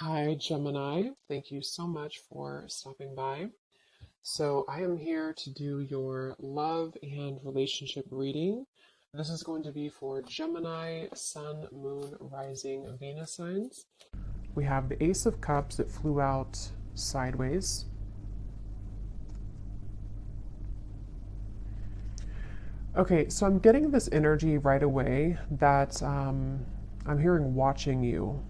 Hi, Gemini. Thank you so much for stopping by. So, I am here to do your love and relationship reading. This is going to be for Gemini, Sun, Moon, Rising, Venus signs. We have the Ace of Cups that flew out sideways. Okay, so I'm getting this energy right away that I'm hearing watching you.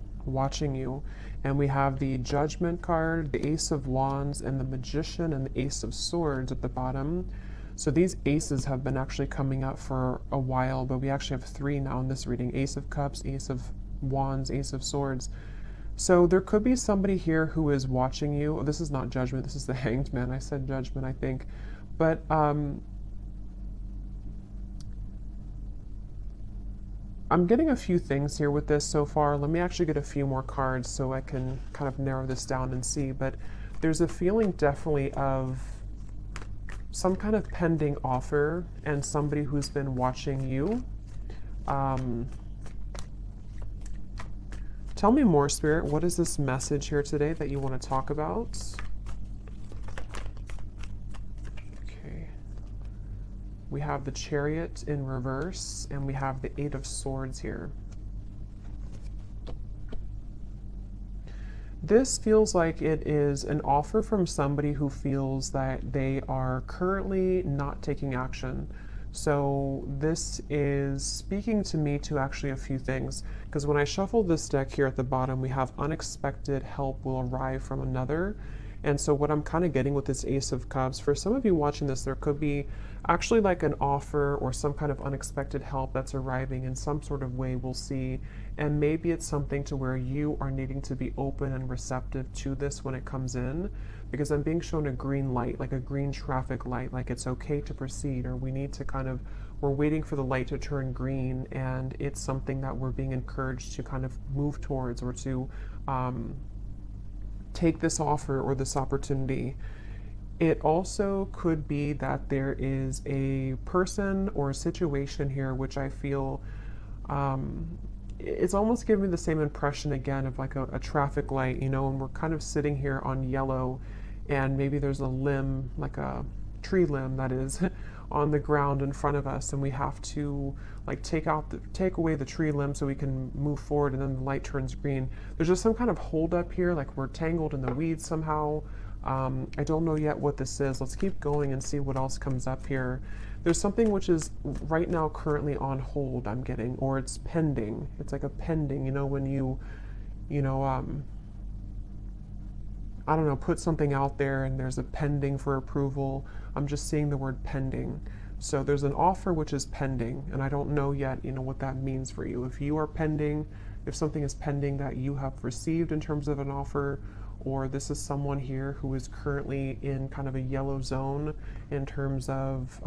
And we have the Judgment card, the Ace of Wands, and the Magician and the Ace of Swords at the bottom. So these aces have been actually coming up for a while, but we actually have three now in this reading: Ace of Cups, Ace of Wands, Ace of Swords. So there could be somebody here who is watching you. This is not Judgment, this is the Hanged Man. I said Judgment, I think. But I'm getting a few things here with this so far. Let me actually get a few more cards so I can kind of narrow this down and see. But there's a feeling definitely of some kind of pending offer and somebody who's been watching you. Tell me more, Spirit. What is this message here today that you want to talk about? We have the Chariot in reverse, and we have the Eight of Swords here. This feels like it is an offer from somebody who feels that they are currently not taking action. So this is speaking to me to actually a few things, because when I shuffle this deck here at the bottom, we have unexpected help will arrive from another. And so what I'm kind of getting with this Ace of Cups, for some of you watching this, there could be actually like an offer or some kind of unexpected help that's arriving in some sort of way, we'll see. And maybe it's something to where you are needing to be open and receptive to this when it comes in, because I'm being shown a green light, like a green traffic light, like it's okay to proceed, or we need to kind of, we're waiting for the light to turn green, and it's something that we're being encouraged to kind of move towards, or to take this offer or this opportunity. It also could be that there is a person or a situation here which I feel it's almost giving me the same impression again of like a traffic light, you know, and we're kind of sitting here on yellow, and maybe there's a limb, like a tree limb that is on the ground in front of us, and we have to like take away the tree limb so we can move forward, and then the light turns green. There's just some kind of hold up here, like we're tangled in the weeds somehow. I don't know yet what this is. Let's keep going and see what else comes up here. There's something which is right now currently on hold, I'm getting, or it's pending. It's like a pending, you know, when I don't know, put something out there and there's a pending for approval. I'm just seeing the word pending. So there's an offer which is pending, and I don't know yet, you know, what that means for you. If you are pending, if something is pending that you have received in terms of an offer, or this is someone here who is currently in kind of a yellow zone in terms of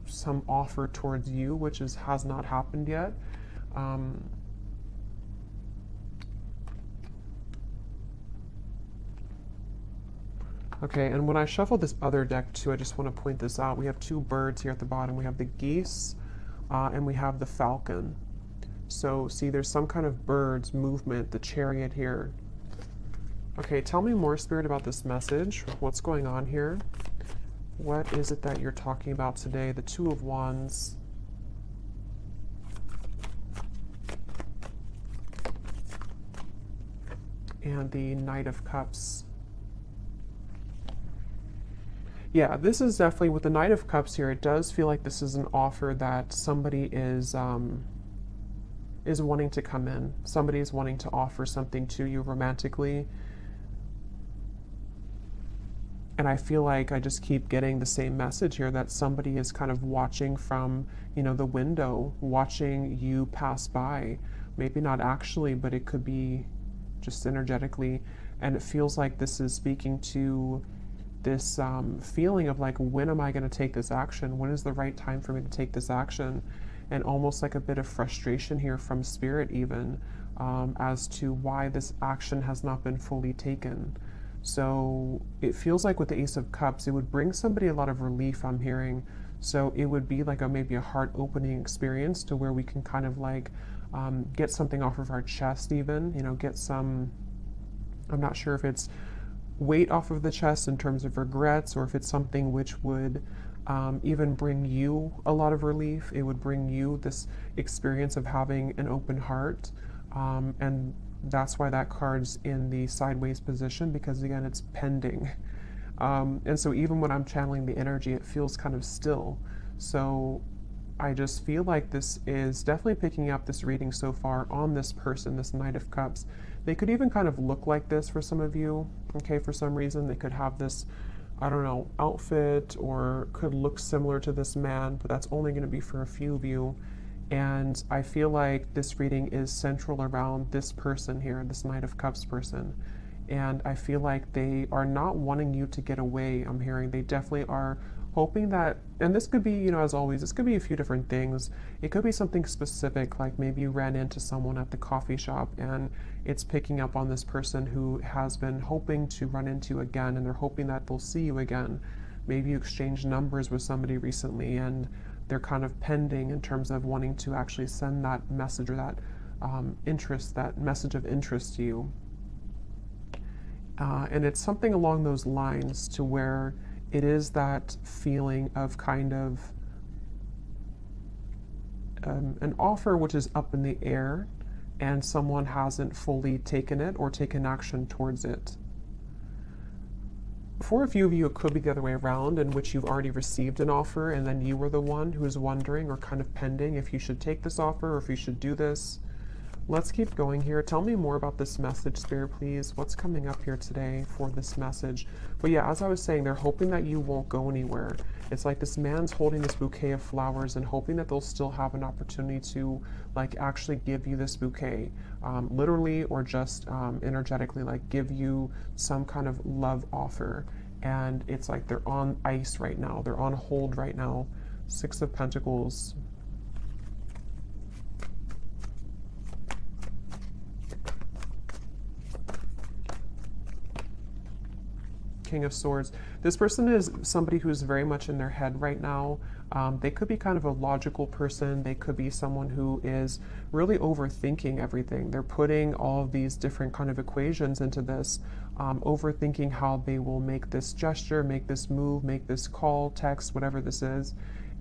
some offer towards you, which has not happened yet. Okay, and when I shuffle this other deck too, I just want to point this out. We have two birds here at the bottom. We have the geese and we have the falcon. So see, there's some kind of birds movement, the Chariot here. Okay, tell me more, Spirit, about this message. What's going on here? What is it that you're talking about today? The Two of Wands. And the Knight of Cups. Yeah, this is definitely, with the Knight of Cups here, it does feel like this is an offer that somebody is wanting to come in. Somebody is wanting to offer something to you romantically. And I feel like I just keep getting the same message here, that somebody is kind of watching from, you know, the window, watching you pass by. Maybe not actually, but it could be just energetically. And it feels like this is speaking to this feeling of like, when am I going to take this action? When is the right time for me to take this action? And almost like a bit of frustration here from Spirit even, as to why this action has not been fully taken. So it feels like with the Ace of Cups, it would bring somebody a lot of relief, I'm hearing. So it would be like maybe a heart-opening experience to where we can kind of like get something off of our chest even, you know, get some I'm not sure if it's weight off of the chest in terms of regrets, or if it's something which would even bring you a lot of relief. It would bring you this experience of having an open heart. And that's why that card's in the sideways position, because again, it's pending. And so even when I'm channeling the energy, it feels kind of still. So I just feel like this is definitely picking up this reading so far on this person, this Knight of Cups. They could even kind of look like this for some of you, okay, for some reason. They could have this, I don't know, outfit, or could look similar to this man, but that's only going to be for a few of you. And I feel like this reading is central around this person here, this Knight of Cups person. And I feel like they are not wanting you to get away. I'm hearing they definitely are hoping that, and this could be, you know, as always, this could be a few different things. It could be something specific, like maybe you ran into someone at the coffee shop and it's picking up on this person who has been hoping to run into you again, and they're hoping that they'll see you again. Maybe you exchanged numbers with somebody recently and they're kind of pending in terms of wanting to actually send that message, or that interest, that message of interest to you. And it's something along those lines, to where it is that feeling of kind of an offer which is up in the air, and someone hasn't fully taken it or taken action towards it. For a few of you, it could be the other way around, in which you've already received an offer and then you were the one who is wondering, or kind of pending, if you should take this offer or if you should do this. Let's keep going here. Tell me more about this message, Spirit, please. What's coming up here today for this message? But yeah, as I was saying, they're hoping that you won't go anywhere. It's like this man's holding this bouquet of flowers and hoping that they'll still have an opportunity to like actually give you this bouquet, literally or just energetically, like give you some kind of love offer. And it's like they're on ice right now. They're on hold right now. Six of Pentacles. King of Swords. This person is somebody who's very much in their head right now. They could be kind of a logical person. They could be someone who is really overthinking everything. They're putting all of these different kind of equations into this, overthinking how they will make this gesture, make this move, make this call, text, whatever this is.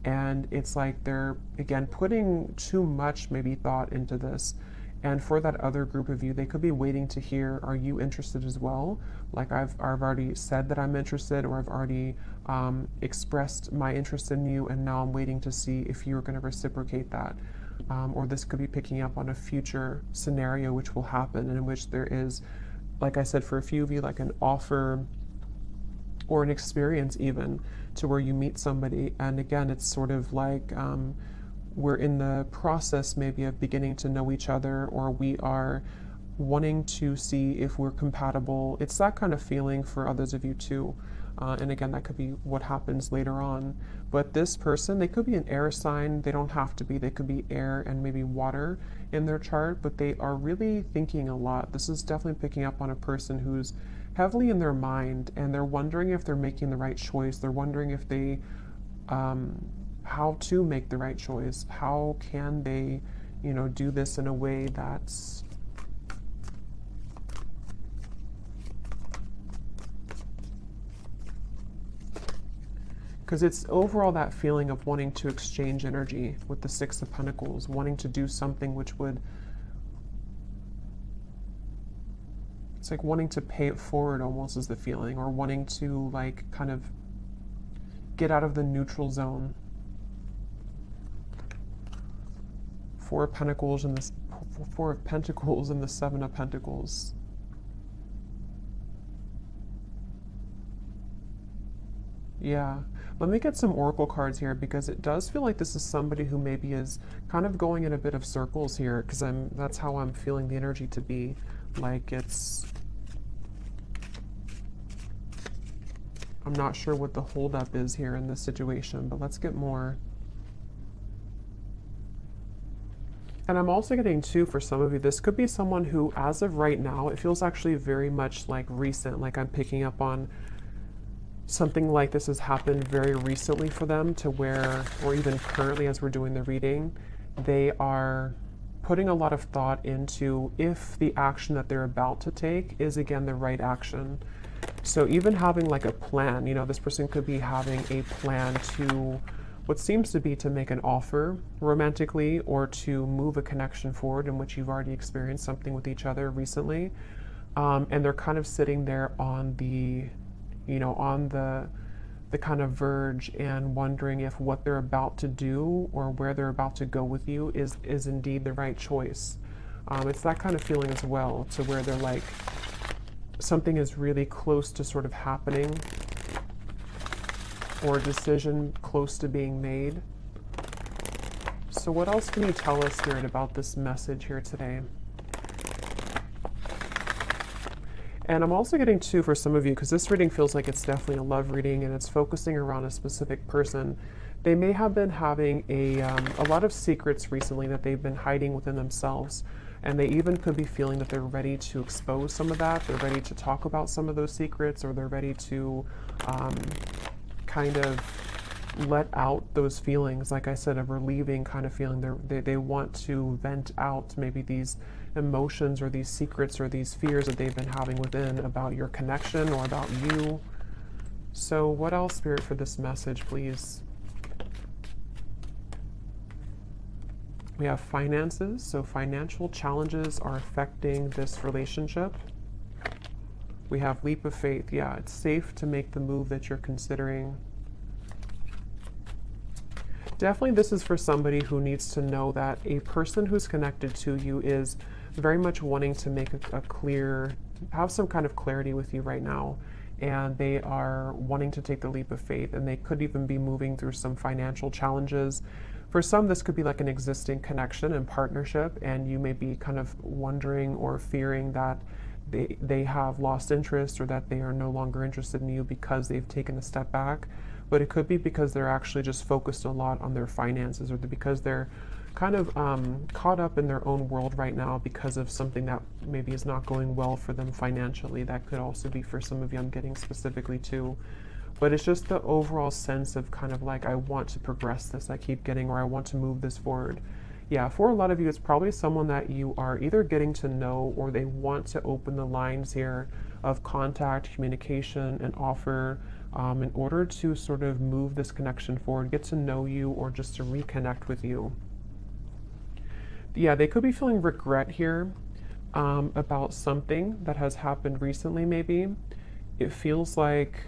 And it's like they're, again, putting too much maybe thought into this. And for that other group of you, they could be waiting to hear, are you interested as well? Like I've already said that I'm interested, or I've already expressed my interest in you, and now I'm waiting to see if you're going to reciprocate that. Or this could be picking up on a future scenario which will happen, and in which there is, like I said, for a few of you, like an offer or an experience even, to where you meet somebody, and again, it's sort of like we're in the process maybe of beginning to know each other, or we are wanting to see if we're compatible. It's that kind of feeling for others of you too. And again, that could be what happens later on. But this person, they could be an air sign. They don't have to be. They could be air and maybe water in their chart, but they are really thinking a lot. This is definitely picking up on a person who's heavily in their mind, and they're wondering if they're making the right choice. They're wondering if they how to make the right choice. How can they, you know, do this in a way that's because it's overall that feeling of wanting to exchange energy with the Six of Pentacles, wanting to do something which would, it's like wanting to pay it forward almost is the feeling, or wanting to like kind of get out of the neutral zone. Four of Pentacles and this Four of Pentacles and the Seven of Pentacles. Yeah, let me get some oracle cards here, because it does feel like this is somebody who maybe is kind of going in a bit of circles here, because that's how I'm feeling the energy to be. Like it's, I'm not sure what the holdup is here in this situation, but let's get more. And I'm also getting too, for some of you, this could be someone who, as of right now, it feels actually very much like recent, like I'm picking up on something like this has happened very recently for them, to where, or even currently as we're doing the reading, they are putting a lot of thought into if the action that they're about to take is again the right action. So even having like a plan, this person could be having a plan to what seems to be to make an offer romantically or to move a connection forward in which you've already experienced something with each other recently. And they're kind of sitting there on the kind of verge and wondering if what they're about to do or where they're about to go with you is indeed the right choice. It's that kind of feeling as well, to where they're like, something is really close to sort of happening or a decision close to being made. So what else can you tell us, Spirit, about this message here today? And I'm also getting too, for some of you, because this reading feels like it's definitely a love reading and it's focusing around a specific person. They may have been having a lot of secrets recently that they've been hiding within themselves. And they even could be feeling that they're ready to expose some of that. They're ready to talk about some of those secrets, or they're ready to kind of let out those feelings, like I said, a relieving kind of feeling. They want to vent out maybe these emotions or these secrets or these fears that they've been having within about your connection or about you. So what else, Spirit, for this message, please? We have finances, so financial challenges are affecting this relationship. We have leap of faith. Yeah, it's safe to make the move that you're considering. Definitely this is for somebody who needs to know that a person who's connected to you is very much wanting to make have some kind of clarity with you right now. And they are wanting to take the leap of faith, and they could even be moving through some financial challenges. For some, this could be like an existing connection and partnership, and you may be kind of wondering or fearing that they have lost interest or that they are no longer interested in you because they've taken a step back. But it could be because they're actually just focused a lot on their finances, or because they're kind of caught up in their own world right now because of something that maybe is not going well for them financially. That could also be for some of you, I'm getting specifically too. But it's just the overall sense of kind of like, I want to progress this, I keep getting, or I want to move this forward. Yeah, for a lot of you, it's probably someone that you are either getting to know, or they want to open the lines here of contact, communication, and offer in order to sort of move this connection forward, get to know you, or just to reconnect with you. Yeah, they could be feeling regret here about something that has happened recently, maybe. It feels like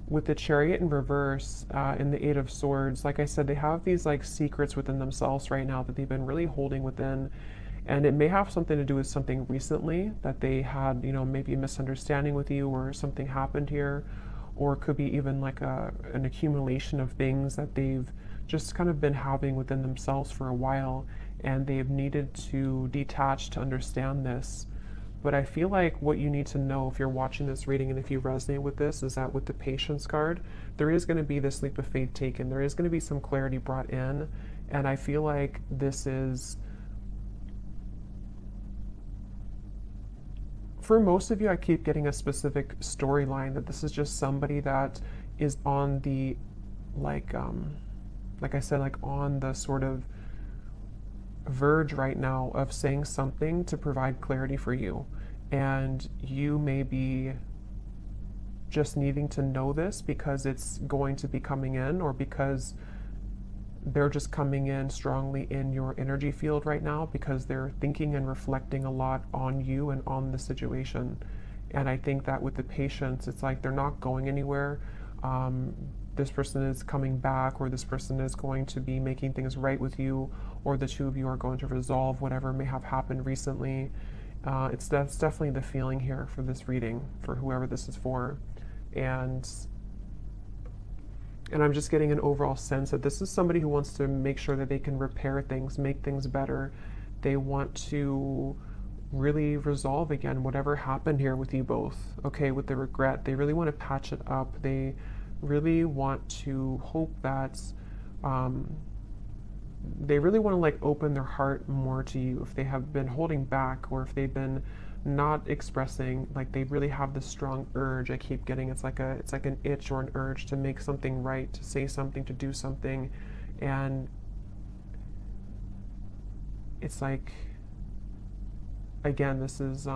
with the Chariot in reverse in the Eight of Swords, like I said, they have these like secrets within themselves right now that they've been really holding within. And it may have something to do with something recently that they had, maybe a misunderstanding with you, or something happened here. Or it could be even like an accumulation of things that they've just kind of been having within themselves for a while, and they've needed to detach to understand this. But I feel like what you need to know if you're watching this reading and if you resonate with this is that with the Patience card, there is going to be this leap of faith taken. There is going to be some clarity brought in. And I feel like this is, for most of you, I keep getting a specific storyline that this is just somebody that is on the, like I said, like on the sort of verge right now of saying something to provide clarity for you. And you may be just needing to know this because it's going to be coming in, or because they're just coming in strongly in your energy field right now, because they're thinking and reflecting a lot on you and on the situation. And I think that with the Patience, it's like they're not going anywhere. This person is coming back, or this person is going to be making things right with you, or the two of you are going to resolve whatever may have happened recently. That's definitely the feeling here for this reading, for whoever this is for. And I'm just getting an overall sense that this is somebody who wants to make sure that they can repair things, make things better. They want to really resolve again whatever happened here with you both. Okay, with the regret, they really want to patch it up. They really want to hope that they really want to like open their heart more to you if they have been holding back, or if they've been not expressing. Like they really have this strong urge. I keep getting it's like an itch or an urge to make something right, to say something, to do something. And it's like again, this is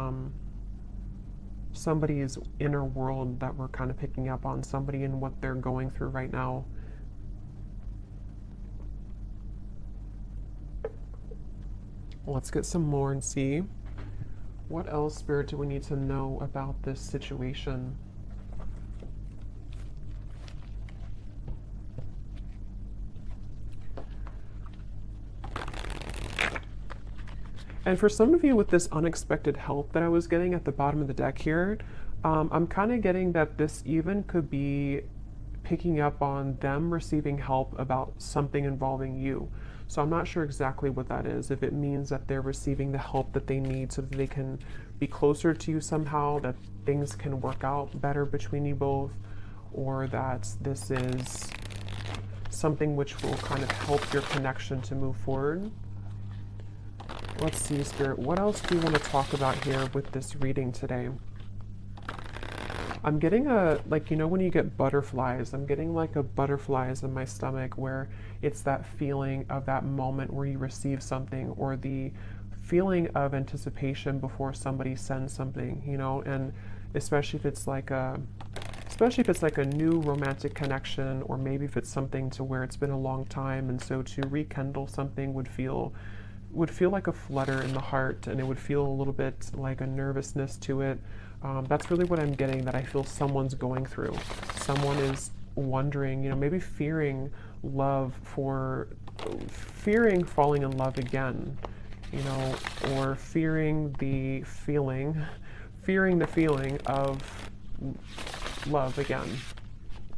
somebody's inner world that we're kind of picking up on, somebody and what they're going through right now. Let's get some more and see what else, Spirit, do we need to know about this situation. And for some of you with this unexpected help that I was getting at the bottom of the deck here, I'm kind of getting that this even could be picking up on them receiving help about something involving you. So I'm not sure exactly what that is, if it means that they're receiving the help that they need so that they can be closer to you somehow, that things can work out better between you both, or that this is something which will kind of help your connection to move forward. Let's see, Spirit, what else do you want to talk about here with this reading today? I'm getting like, you know, when you get butterflies, I'm getting like a butterflies in my stomach, where it's that feeling of that moment where you receive something, or the feeling of anticipation before somebody sends something, you know, and especially if it's like a new romantic connection, or maybe if it's something to where it's been a long time, and so to rekindle something would feel like a flutter in the heart, and it would feel a little bit like a nervousness to it. That's really what I'm getting, that I feel someone's going through. Someone is wondering, you know, maybe fearing falling in love again, you know, or fearing the feeling of love again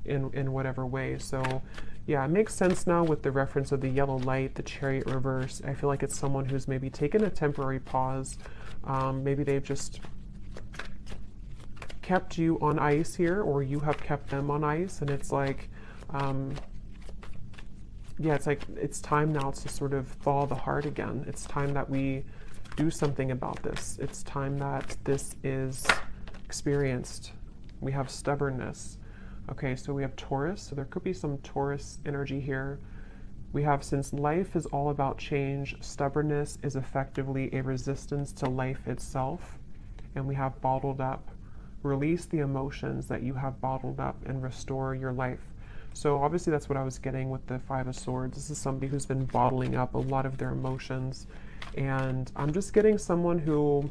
in whatever way. So yeah, it makes sense now with the reference of the yellow light, the Chariot reverse. I feel like it's someone who's maybe taken a temporary pause. Maybe they've just kept you on ice here, or you have kept them on ice, and it's like, yeah, it's like it's time now to sort of thaw the heart again. It's time that we do something about this. It's time that this is experienced. We have stubbornness. Okay, so we have Taurus, so there could be some Taurus energy here. We have, since life is all about change, stubbornness is effectively a resistance to life itself. And we have bottled up. Release the emotions that you have bottled up and restore your life. So obviously that's what I was getting with the Five of Swords. This is somebody who's been bottling up a lot of their emotions. And I'm just getting someone who,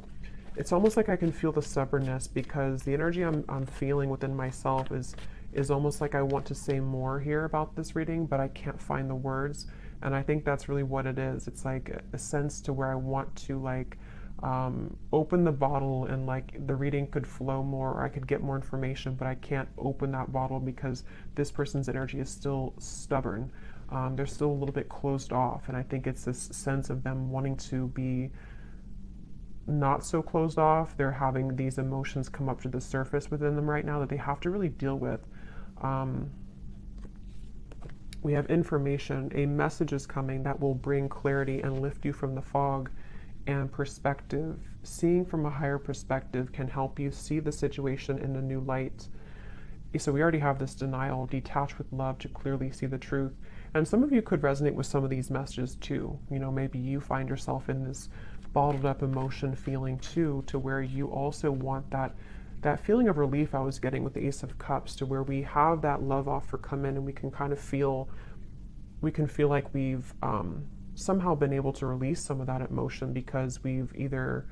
it's almost like I can feel the stubbornness, because the energy I'm feeling within myself is almost like I want to say more here about this reading, but I can't find the words. And I think that's really what it is. It's like a sense to where I want to like open the bottle, and like the reading could flow more, or I could get more information, but I can't open that bottle because this person's energy is still stubborn. They're still a little bit closed off. And I think it's this sense of them wanting to be not so closed off. They're having these emotions come up to the surface within them right now that they have to really deal with. We have information, a message is coming that will bring clarity and lift you from the fog, and perspective. Seeing from a higher perspective can help you see the situation in a new light. So we already have this denial, detach with love to clearly see the truth. And some of you could resonate with some of these messages too. You know, maybe you find yourself in this bottled up emotion feeling too, to where you also want that feeling of relief I was getting with the Ace of Cups, to where we have that love offer come in, and we can kind of feel like we've somehow been able to release some of that emotion, because we've either,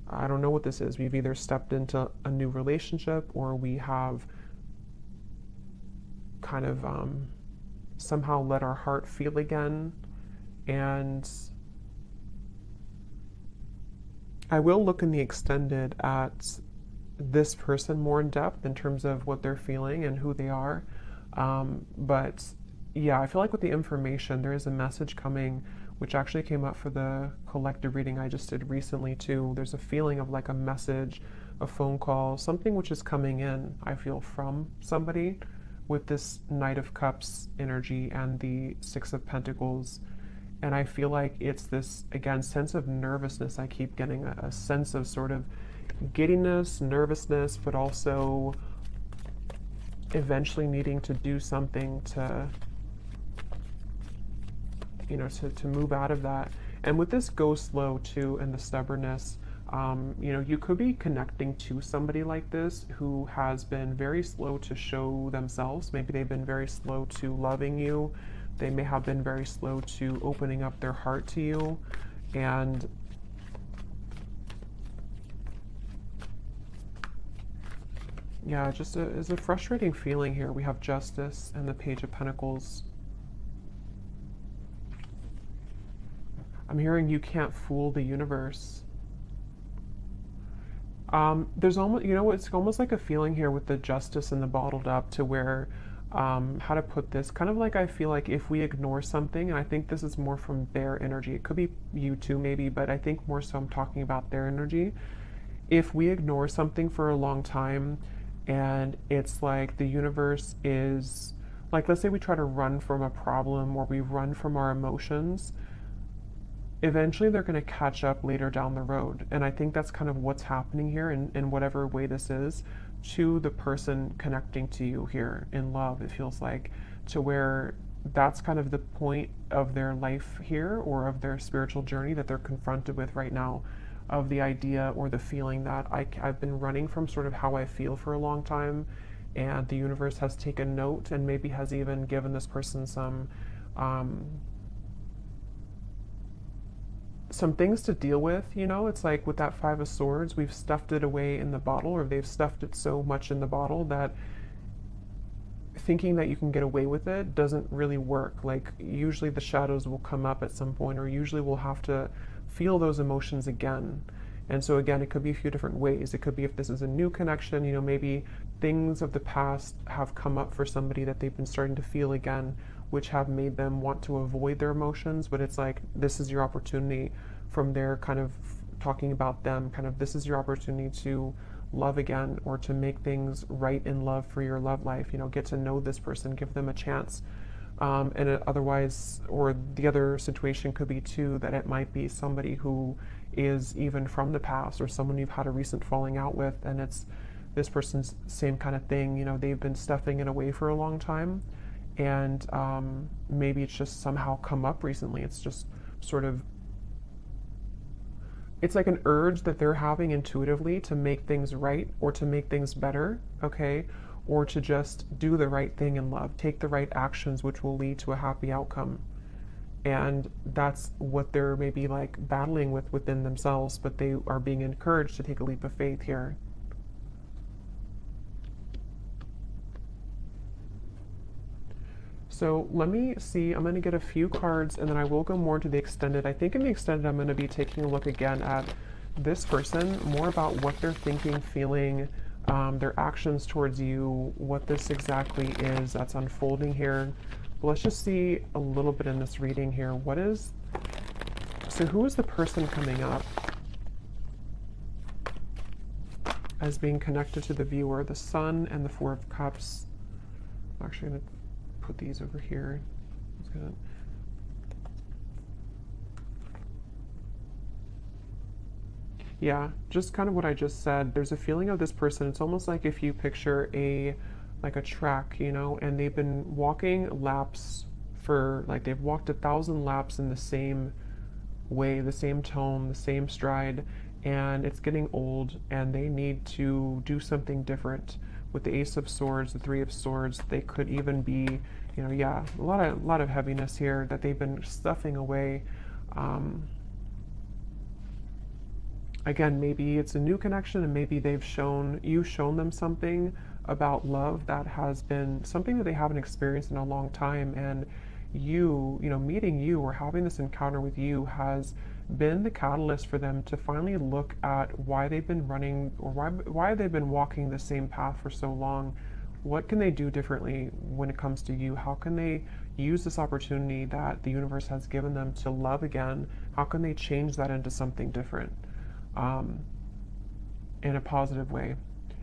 I don't know what this is, we've either stepped into a new relationship, or we have kind of somehow let our heart feel again. And I will look in the extended at this person more in depth in terms of what they're feeling and who they are. But yeah, I feel like with the information, there is a message coming, which actually came up for the collective reading I just did recently too. There's a feeling of like a message, a phone call, something which is coming in, I feel, from somebody with this Knight of Cups energy and the Six of Pentacles. And I feel like it's this, again, sense of nervousness. I keep getting a sense of sort of giddiness, nervousness, but also eventually needing to do something to, you know, to move out of that. And with this go slow too, and the stubbornness, You could be connecting to somebody like this who has been very slow to show themselves. Maybe they've been very slow to loving you. They may have been very slow to opening up their heart to you. And yeah, just is a frustrating feeling here. We have Justice and the Page of Pentacles. I'm hearing you can't fool the universe. There's almost, it's almost like a feeling here with the Justice and the bottled up to where, how to put this, kind of like I feel like if we ignore something, and I think this is more from their energy, it could be you too maybe, but I think more so I'm talking about their energy. If we ignore something for a long time and it's like the universe is, like, let's say we try to run from a problem or we run from our emotions, eventually they're going to catch up later down the road. And I think that's kind of what's happening here in whatever way this is to the person connecting to you here in love, it feels like, to where that's kind of the point of their life here or of their spiritual journey that they're confronted with right now, of the idea or the feeling that I've been running from sort of how I feel for a long time, and the universe has taken note and maybe has even given this person some things to deal with. It's like with that Five of Swords, we've stuffed it away in the bottle, or they've stuffed it so much in the bottle that thinking that you can get away with it doesn't really work. Like, usually the shadows will come up at some point, or usually we'll have to feel those emotions again. And so again, it could be a few different ways. It could be if this is a new connection, maybe things of the past have come up for somebody that they've been starting to feel again, which have made them want to avoid their emotions. But it's like, this is your opportunity, from their kind of talking about them, kind of, this is your opportunity to love again, or to make things right in love for your love life. Get to know this person, give them a chance. Otherwise, or the other situation could be too, that it might be somebody who is even from the past, or someone you've had a recent falling out with, and it's this person's same kind of thing. They've been stuffing it away for a long time, and maybe it's just somehow come up recently. It's just sort of, it's like an urge that they're having intuitively to make things right, or to make things better, okay? Or to just do the right thing in love, take the right actions which will lead to a happy outcome. And that's what they're maybe like battling with within themselves, but they are being encouraged to take a leap of faith here. So let me see, I'm going to get a few cards and then I will go more into the extended. I think in the extended I'm going to be taking a look again at this person, more about what they're thinking, feeling, their actions towards you, what this exactly is that's unfolding here. But let's just see a little bit in this reading here. So who is the person coming up as being connected to the viewer? The Sun and the Four of Cups. I'm actually going to put these over here. Yeah, just kind of what I just said. There's a feeling of this person. It's almost like if you picture a track, and they've been walking laps for, like, they've walked 1,000 laps in the same way, the same tone, the same stride, and it's getting old and they need to do something different. With the Ace of Swords, the Three of Swords, they could even be, yeah, a lot of heaviness here that they've been stuffing away. Again, maybe it's a new connection, and maybe you've shown them something about love that has been something that they haven't experienced in a long time, and meeting you or having this encounter with you has been the catalyst for them to finally look at why they've been running, or why they've been walking the same path for so long. What can they do differently when it comes to you? How can they use this opportunity that the universe has given them to love again? How can they change that into something different, in a positive way?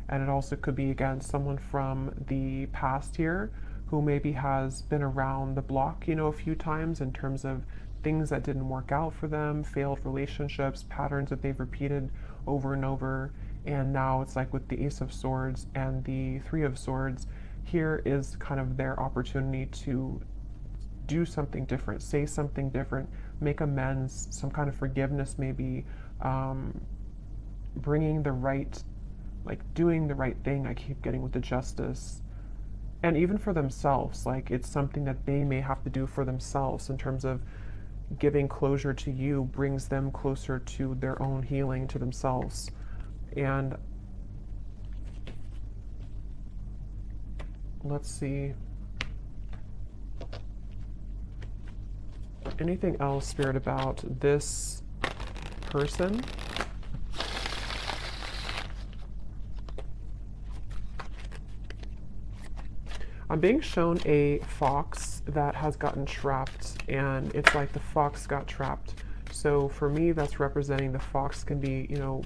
And it also could be, again, someone from the past here who maybe has been around the block, a few times, in terms of things that didn't work out for them, failed relationships, patterns that they've repeated over and over. And now it's like with the Ace of Swords and the Three of Swords, here is kind of their opportunity to do something different, say something different, make amends, some kind of forgiveness maybe, bringing the right, like doing the right thing. I keep getting with the justice. And even for themselves, like it's something that they may have to do for themselves in terms of giving closure to you brings them closer to their own healing to themselves. And let's see. Anything else, Spirit, about this person? I'm being shown a fox that has gotten trapped, and it's like the fox got trapped. So for me, that's representing the fox can be, you know,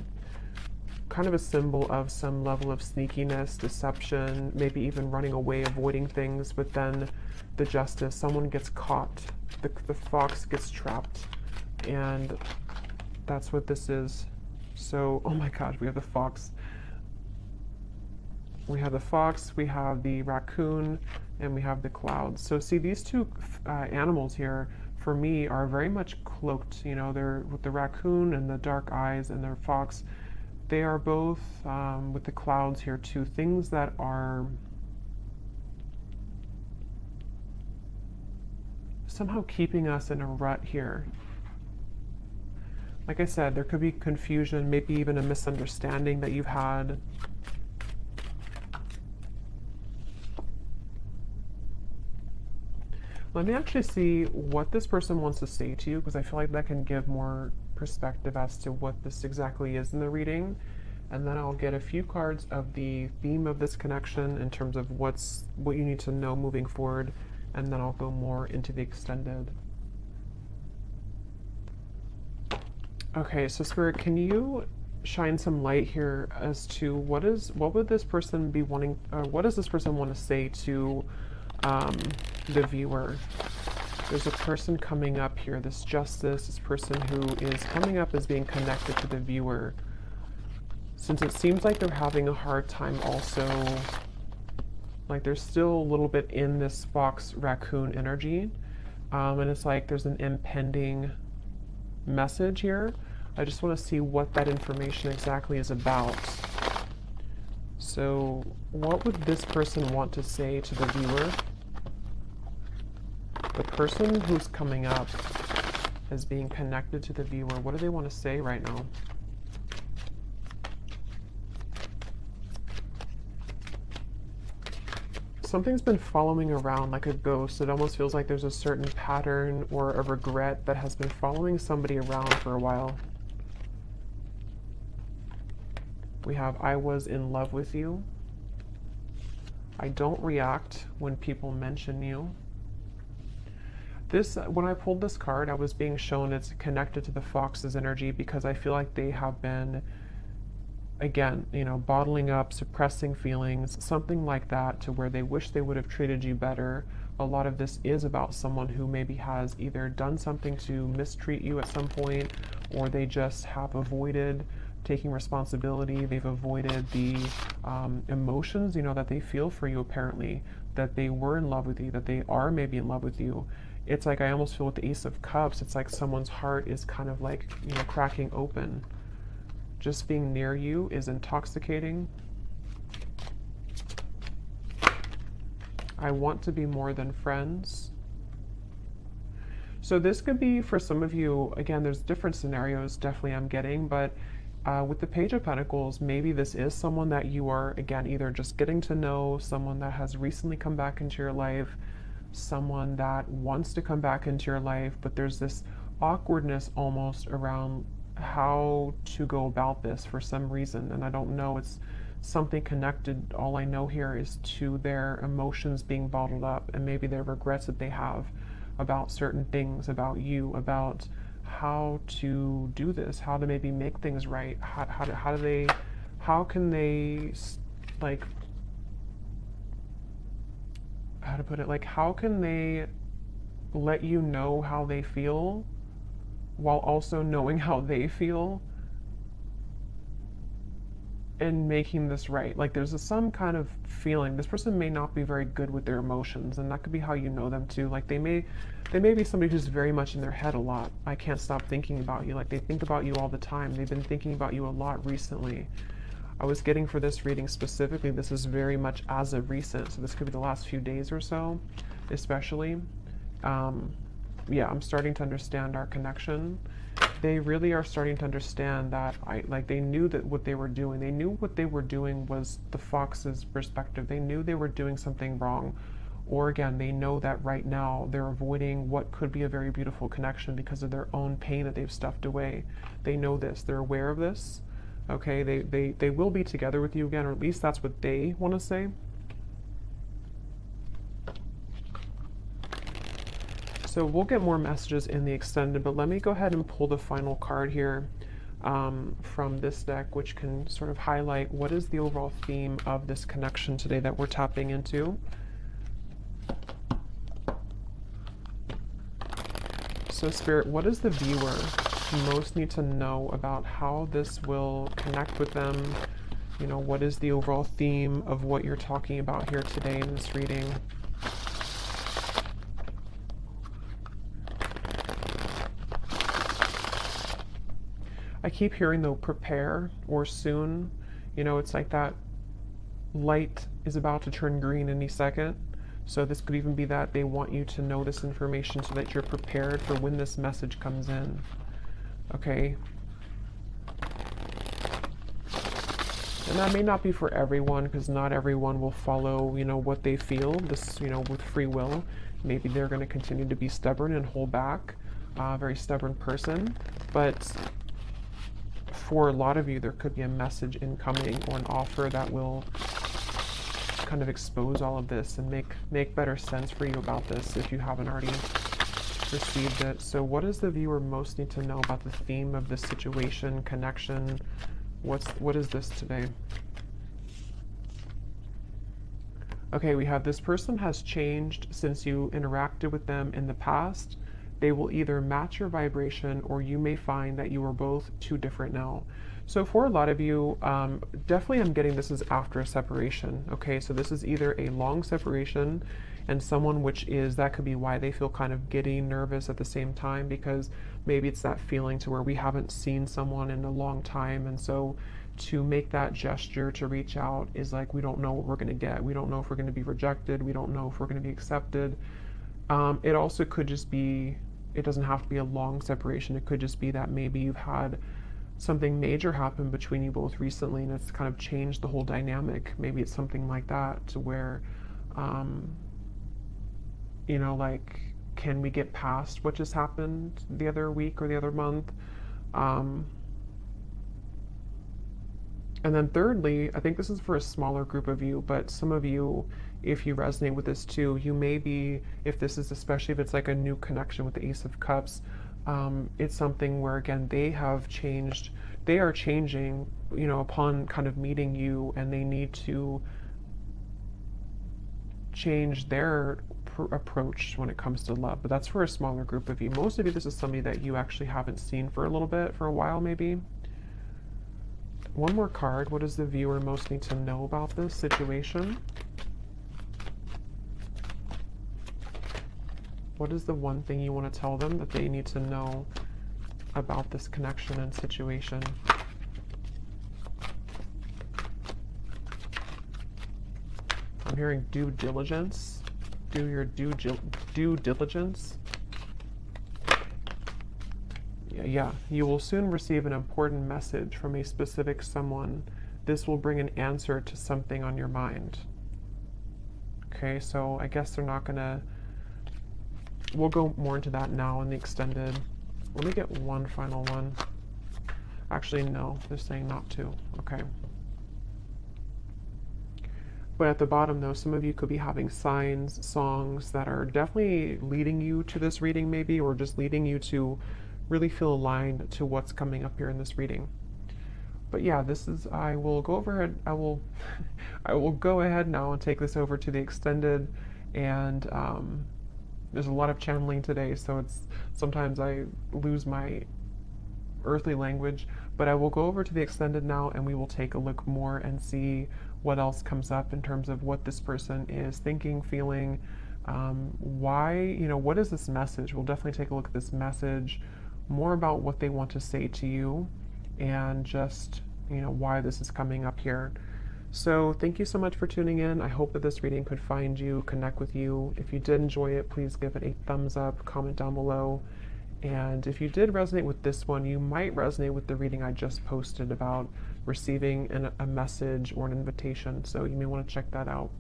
kind of a symbol of some level of sneakiness, deception, maybe even running away, avoiding things. But then the justice, someone gets caught, the fox gets trapped, and that's what this is. So, oh my gosh, we have the fox. We have the fox, we have the raccoon, and we have the clouds. So see, these two animals here, for me, are very much cloaked. You know, they're with the raccoon and the dark eyes, and their fox. They are both, with the clouds here too, things that are somehow keeping us in a rut here. Like I said, there could be confusion, maybe even a misunderstanding that you've had. Let me actually see what this person wants to say to you, because I feel like that can give more perspective as to what this exactly is in the reading. And then I'll get a few cards of the theme of this connection in terms of what you need to know moving forward, and then I'll go more into the extended. Okay, so Spirit, can you shine some light here as to what would this person be wanting, or what does this person want to say to the viewer? There's a person coming up here, this justice, this person who is coming up as being connected to the viewer. Since it seems like they're having a hard time also, like they're still a little bit in this fox raccoon energy, and it's like there's an impending message here. I just want to see what that information exactly is about. So what would this person want to say to the viewer? The person who's coming up as being connected to the viewer, what do they want to say right now? Something's been following around like a ghost. It almost feels like there's a certain pattern or a regret that has been following somebody around for a while. We have, I was in love with you. I don't react when people mention you. This, when I pulled this card, I was being shown it's connected to the fox's energy, because I feel like they have been, again, you know, bottling up, suppressing feelings, something like that, to where they wish they would have treated you better. A lot of this is about someone who maybe has either done something to mistreat you at some point, or they just have avoided taking responsibility. They've avoided the emotions, you know, that they feel for you, apparently, that they were in love with you, that they are maybe in love with you. It's like, I almost feel with the Ace of Cups, it's like someone's heart is kind of like, you know, cracking open. Just being near you is intoxicating. I want to be more than friends. So this could be, for some of you, again, there's different scenarios definitely I'm getting, but with the Page of Pentacles, maybe this is someone that you are, again, either just getting to know, someone that has recently come back into your life, someone that wants to come back into your life, but there's this awkwardness almost around how to go about this for some reason, and I don't know, it's something connected. All I know here is to their emotions being bottled up, and maybe their regrets that they have about certain things, about you, about how to do this, how to maybe make things right, how can they, like, how to put it, like, how can they let you know how they feel while also knowing how they feel? and making this right. Like there's some kind of feeling. This person may not be very good with their emotions, and that could be how you know them too. Like they may be somebody who's very much in their head a lot. I can't stop thinking about you. Like they think about you all the time. They've been thinking about you a lot recently. I was getting for this reading specifically, this is very much as of recent. So this could be the last few days or so, especially. Yeah, I'm starting to understand our connection. They really are starting to understand that they knew that what they were doing. They knew what they were doing was the fox's perspective. They knew they were doing something wrong. Or again, they know that right now they're avoiding what could be a very beautiful connection because of their own pain that they've stuffed away. They know this. They're aware of this. Okay, they will be together with you again, or at least that's what they want to say. So we'll get more messages in the extended, but let me go ahead and pull the final card here from this deck, which can sort of highlight what is the overall theme of this connection today that we're tapping into. So Spirit, what does the viewer most need to know about how this will connect with them? You know, what is the overall theme of what you're talking about here today in this reading? I keep hearing though, prepare or soon. You know, it's like that light is about to turn green any second. So this could even be that they want you to know this information so that you're prepared for when this message comes in. Okay. And that may not be for everyone, because not everyone will follow, you know, what they feel, this, you know, with free will. Maybe they're going to continue to be stubborn and hold back, very stubborn person. But for a lot of you, there could be a message incoming or an offer that will kind of expose all of this and make better sense for you about this if you haven't already received it. So what does the viewer most need to know about the theme of this situation, connection? What is this today? Okay, we have this person has changed since you interacted with them in the past. They will either match your vibration, or you may find that you are both too different now. So for a lot of you, definitely I'm getting this is after a separation. Okay, so this is either a long separation and someone that could be why they feel kind of giddy, nervous at the same time, because maybe it's that feeling to where we haven't seen someone in a long time. And so to make that gesture to reach out is like, we don't know what we're going to get. We don't know if we're going to be rejected. We don't know if we're going to be accepted. It also could just be, it doesn't have to be a long separation. It could just be that maybe you've had something major happen between you both recently and it's kind of changed the whole dynamic. Maybe it's something like that to where, you know, like, can we get past what just happened the other week or the other month? And then thirdly, I think this is for a smaller group of you, but some of you, if you resonate with this too, you may be, if this is, especially if it's like a new connection with the Ace of Cups, it's something where, again, they are changing, you know, upon kind of meeting you, and they need to change their approach when it comes to love. But that's for a smaller group of you. Most of you, this is somebody that you actually haven't seen for a little bit, for a while maybe. One more card. What does the viewer most need to know about this situation? What is the one thing you want to tell them that they need to know about this connection and situation? I'm hearing due diligence. Do your due diligence. Yeah, you will soon receive an important message from a specific someone. This will bring an answer to something on your mind. Okay, so I guess they're not gonna, we'll go more into that now in the extended. Let me get one final one. Actually, no, they're saying not to. Okay. But at the bottom, though, some of you could be having signs, songs that are definitely leading you to this reading maybe, or just leading you to really feel aligned to what's coming up here in this reading. But yeah, I will go ahead now and take this over to the extended, and there's a lot of channeling today, so sometimes I lose my earthly language, But I will go over to the extended now, and we will take a look more and see what else comes up in terms of what this person is thinking, feeling, why, what is this message? We'll definitely take a look at this message, more about what they want to say to you, and just, why this is coming up here. So thank you so much for tuning in. I hope that this reading could find you, connect with you. If you did enjoy it, please give it a thumbs up, comment down below. And if you did resonate with this one, you might resonate with the reading I just posted about receiving a message or an invitation. So you may want to check that out.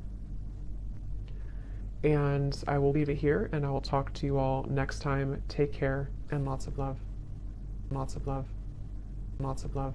And I will leave it here, and I will talk to you all next time. Take care, and lots of love. Lots of love. Lots of love.